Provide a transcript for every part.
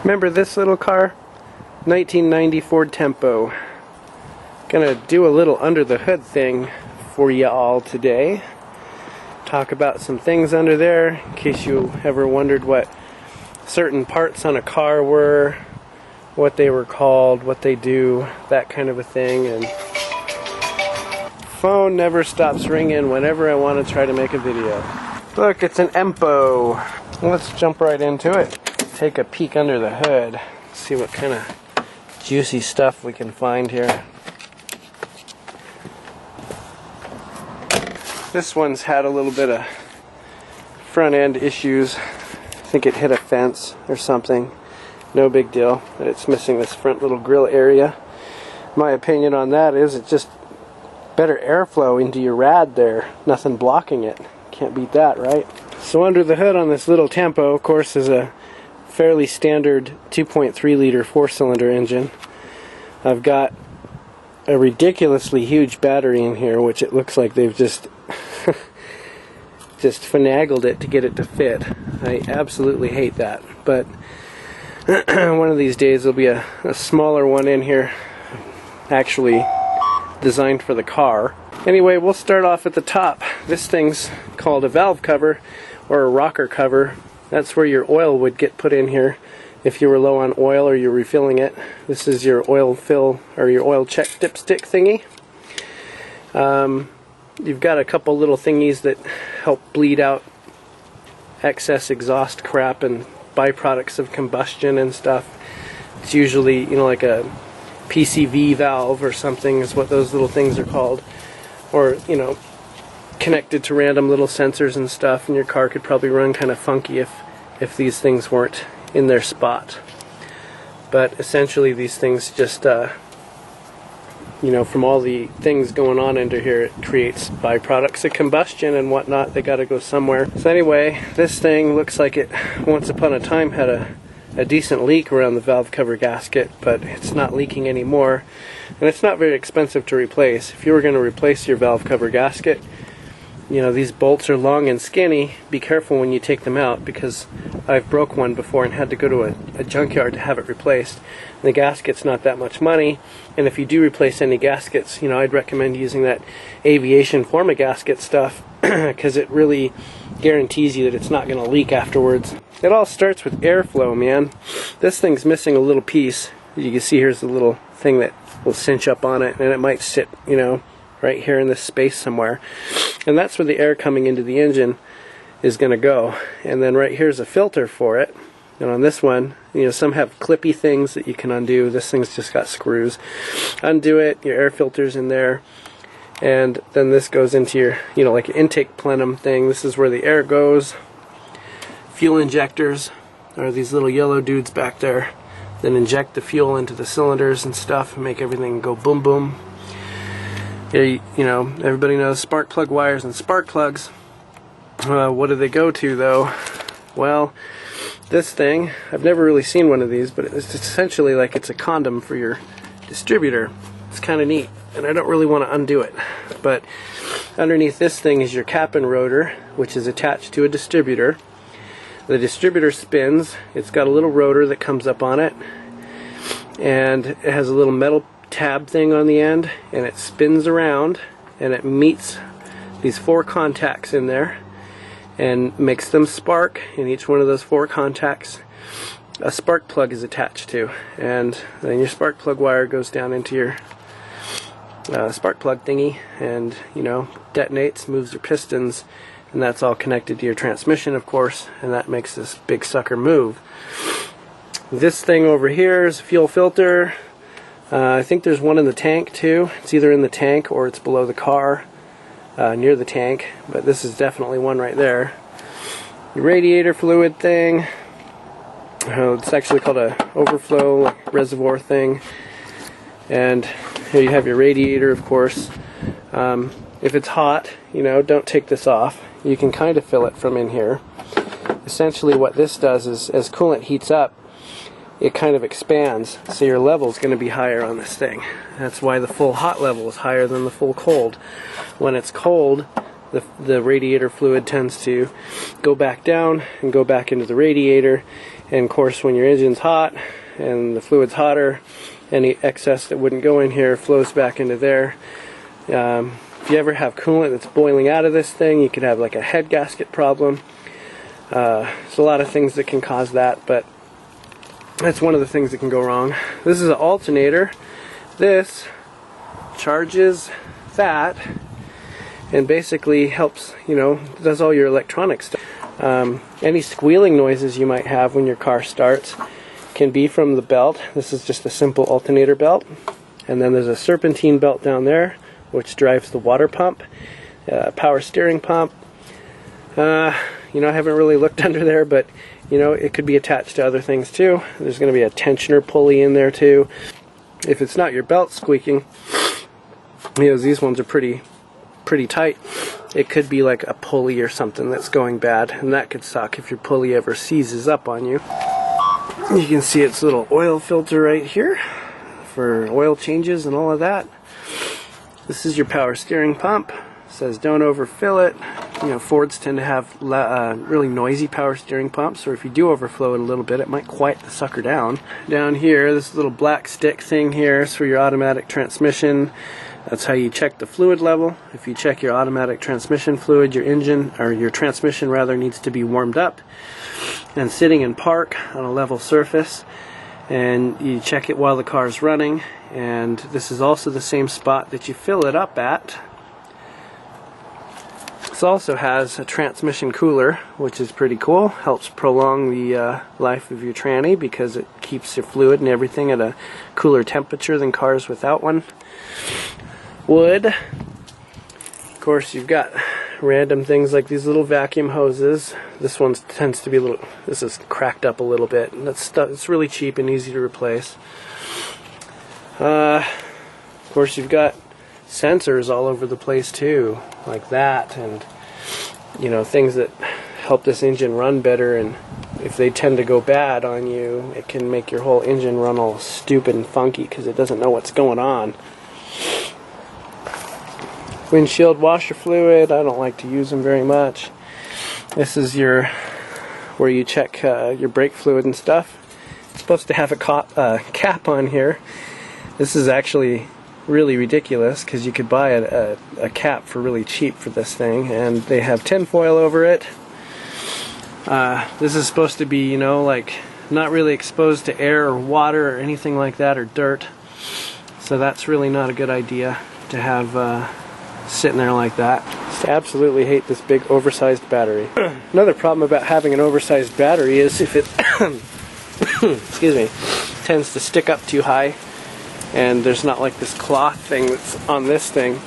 Remember this little car? 1990 Ford Tempo. Gonna do a little under the hood thing for y'all today. Talk about some things under there in case you ever wondered what certain parts on a car were, what they were called, what they do, that kind of a thing. And phone never stops ringing whenever I want to try to make a video. Look, it's an Empo. Let's jump right into it. Take a peek under the hood. See what kind of juicy stuff we can find here. This one's had a little bit of front end issues. I think it hit a fence or something. No big deal, but it's missing this front little grill area. My opinion on that is it's just better airflow into your rad there. Nothing blocking it. Can't beat that, right? So under the hood on this little Tempo, of course, is a fairly standard 2.3 liter 4-cylinder engine. I've got a ridiculously huge battery in here, which it looks like they've just finagled it to get it to fit. I absolutely hate that, but one of these days there'll be a smaller one in here, actually designed for the car. Anyway, we'll start off at the top. This thing's called a valve cover or a rocker cover. That's where your oil would get put in here if you were low on oil or you're refilling it. This is your oil fill or your oil check dipstick thingy. You've got a couple little thingies that help bleed out excess exhaust crap and byproducts of combustion and stuff. It's usually, you know, like a PCV valve or something is what those little things are called. Or, you know, connected to random little sensors and stuff, and your car could probably run kind of funky if these things weren't in their spot. But essentially these things just you know, from all the things going on under here, it creates byproducts of combustion and whatnot. They gotta go somewhere. So anyway, this thing looks like it once upon a time had a decent leak around the valve cover gasket, but it's not leaking anymore, and it's not very expensive to replace. If you were going to replace your valve cover gasket, you know, these bolts are long and skinny. Be careful when you take them out, because I've broke one before and had to go to a junkyard to have it replaced. And the gasket's not that much money, and if you do replace any gaskets, you know, I'd recommend using that aviation forma gasket stuff, because it really guarantees you that it's not going to leak afterwards. It all starts with airflow, man. This thing's missing a little piece. You can see here's the little thing that will cinch up on it, and it might sit, you know, right here in this space somewhere. And that's where the air coming into the engine is going to go. And then right here's a filter for it. And on this one, you know, some have clippy things that you can undo. This thing's just got screws. Undo it, your air filter's in there. And then this goes into your, you know, like an intake plenum thing. This is where the air goes. Fuel injectors are these little yellow dudes back there that inject the fuel into the cylinders and stuff and make everything go boom boom. You know, everybody knows spark plug wires and spark plugs. What do they go to though? Well, this thing, I've never really seen one of these, but it's essentially like it's a condom for your distributor. It's kind of neat, and I don't really want to undo it. But underneath this thing is your cap and rotor, which is attached to a distributor. The distributor spins. It's got a little rotor that comes up on it, and it has a little metal tab thing on the end, and it spins around, and it meets these 4 contacts in there and makes them spark. In each one of those 4 contacts, a spark plug is attached to, and then your spark plug wire goes down into your spark plug thingy, and, you know, detonates, moves your pistons, and that's all connected to your transmission, of course, and that makes this big sucker move. This thing over here is a fuel filter. I think there's one in the tank too. It's either in the tank or it's below the car, near the tank, but this is definitely one right there. The radiator fluid thing. It's actually called a Overflow Reservoir thing. And here you have your radiator, of course. If it's hot, you know, don't take this off. You can kind of fill it from in here. Essentially what this does is, as coolant heats up, it kind of expands, so your level is going to be higher on this thing. That's why the full hot level is higher than the full cold. When it's cold, the radiator fluid tends to go back down and go back into the radiator, And of course, when your engine's hot and the fluid's hotter, any excess that wouldn't go in here flows back into there. If you ever have coolant that's boiling out of this thing, you could have like a head gasket problem. There's a lot of things that can cause that, but that's one of the things that can go wrong. This is an alternator. This charges that and basically helps, does all your electronic stuff. Any squealing noises you might have when your car starts can be from the belt. This is just a simple alternator belt. And then there's a serpentine belt down there, which drives the water pump, power steering pump. I haven't really looked under there, but it could be attached to other things too. There's going to be a tensioner pulley in there too. If it's not your belt squeaking, these ones are pretty tight. It could be like a pulley or something that's going bad, and that could suck if your pulley ever seizes up on you. You can see its little oil filter right here for oil changes and all of that. This is your power steering pump. It says don't overfill it. Fords tend to have really noisy power steering pumps, or if you do overflow it a little bit, it might quiet the sucker down. Down here, this little black stick thing here is for your automatic transmission. That's how you check the fluid level. If you check your automatic transmission fluid, your engine, or your transmission rather, needs to be warmed up and sitting in park on a level surface. And you check it while the car is running. And this is also the same spot that you fill it up at. This also has a transmission cooler, which is pretty cool. Helps prolong the life of your tranny because it keeps your fluid and everything at a cooler temperature than cars without one would. Of course, you've got random things like these little vacuum hoses. This one tends to be this is cracked up a little bit. And it's really cheap and easy to replace. Of course, you've got sensors all over the place too, like that, and things that help this engine run better. And if they tend to go bad on you, it can make your whole engine run all stupid and funky because it doesn't know what's going on. Windshield washer fluid, I don't like to use them very much. This is where you check your brake fluid and stuff. It's supposed to have a cap on here. This is actually really ridiculous because you could buy a cap for really cheap for this thing, and they have tinfoil over it. This is supposed to be, not really exposed to air or water or anything like that, or dirt. So that's really not a good idea to have sitting there like that. Just absolutely hate this big oversized battery. Another problem about having an oversized battery is if it excuse me, tends to stick up too high, and there's not like this cloth thing that's on this thing.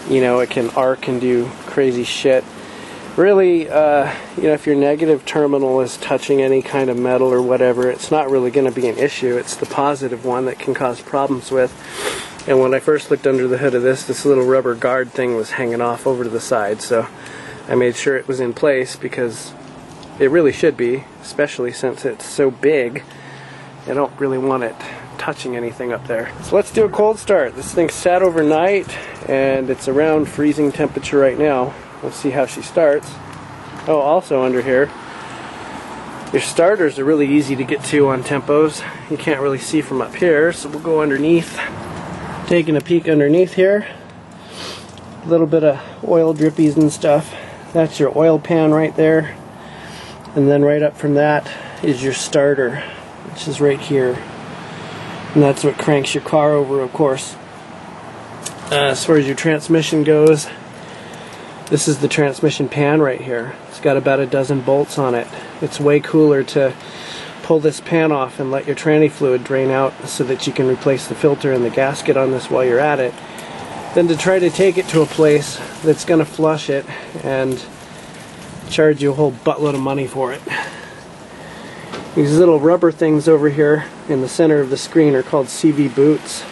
It can arc and do crazy shit. Really, if your negative terminal is touching any kind of metal or whatever, it's not really going to be an issue. It's the positive one that can cause problems with. And when I first looked under the hood of this little rubber guard thing was hanging off over to the side, so I made sure it was in place because it really should be, especially since it's so big. I don't really want it touching anything up there. So let's do a cold start. This thing sat overnight and it's around freezing temperature right now. Let's see how she starts. Oh, also under here, your starters are really easy to get to on tempos. You can't really see from up here, so we'll go underneath. Taking a peek underneath here. A little bit of oil drippies and stuff. That's your oil pan right there. And then right up from that is your starter, which is right here. And that's what cranks your car over, of course. As far as your transmission goes, this is the transmission pan right here. It's got about a dozen bolts on it. It's way cooler to pull this pan off and let your tranny fluid drain out so that you can replace the filter and the gasket on this while you're at it, than to try to take it to a place that's going to flush it and charge you a whole buttload of money for it. These little rubber things over here in the center of the screen are called CV boots,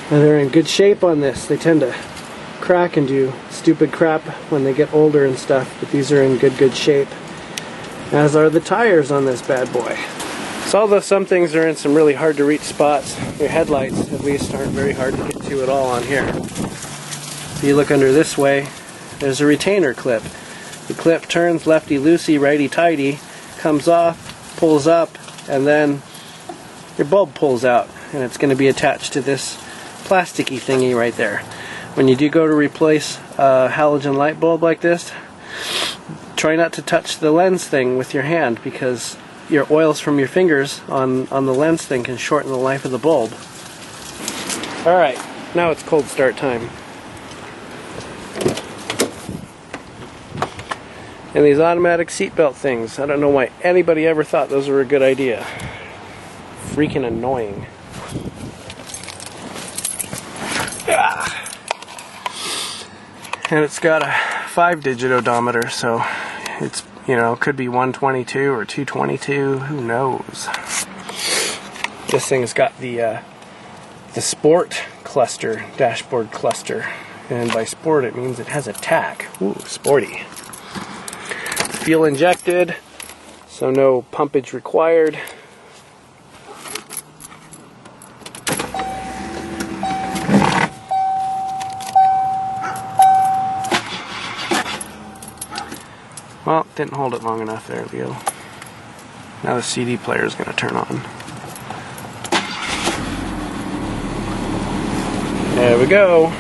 and they're in good shape on this. They tend to crack and do stupid crap when they get older and stuff, but these are in good shape, as are the tires on this bad boy. So although some things are in some really hard to reach spots, your headlights at least aren't very hard to get to at all on here. If you look under this way, there's a retainer clip. The clip turns lefty-loosey, righty-tighty, comes off, pulls up, and then your bulb pulls out, and it's going to be attached to this plasticky thingy right there. When you do go to replace a halogen light bulb like this, try not to touch the lens thing with your hand, because your oils from your fingers on the lens thing can shorten the life of the bulb. Alright, now it's cold start time. And these automatic seatbelt things, I don't know why anybody ever thought those were a good idea. Freaking annoying. And it's got a 5-digit odometer, so it's, you know, could be 122 or 222, who knows. This thing's got the sport cluster, dashboard cluster, and by sport it means it has a tack. Ooh, sporty. Fuel injected, so no pumpage required. Well, didn't hold it long enough. There we go. Now the CD player is going to turn on. There we go.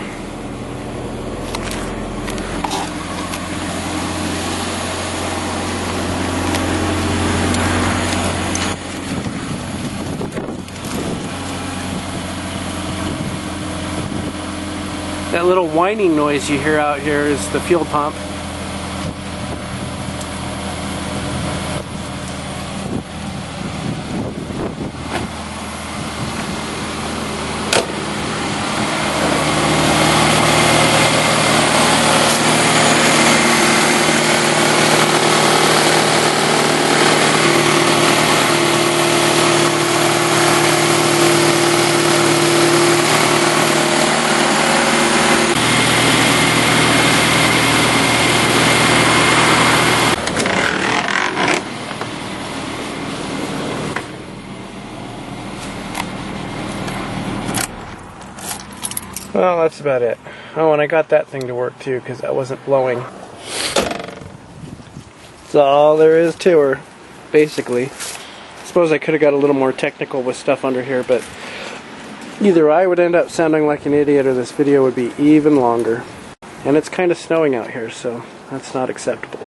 That little whining noise you hear out here is the fuel pump. Well, that's about it. Oh, and I got that thing to work too, because that wasn't blowing. That's all there is to her, basically. I suppose I could have got a little more technical with stuff under here, but either I would end up sounding like an idiot or this video would be even longer. And it's kind of snowing out here, so that's not acceptable.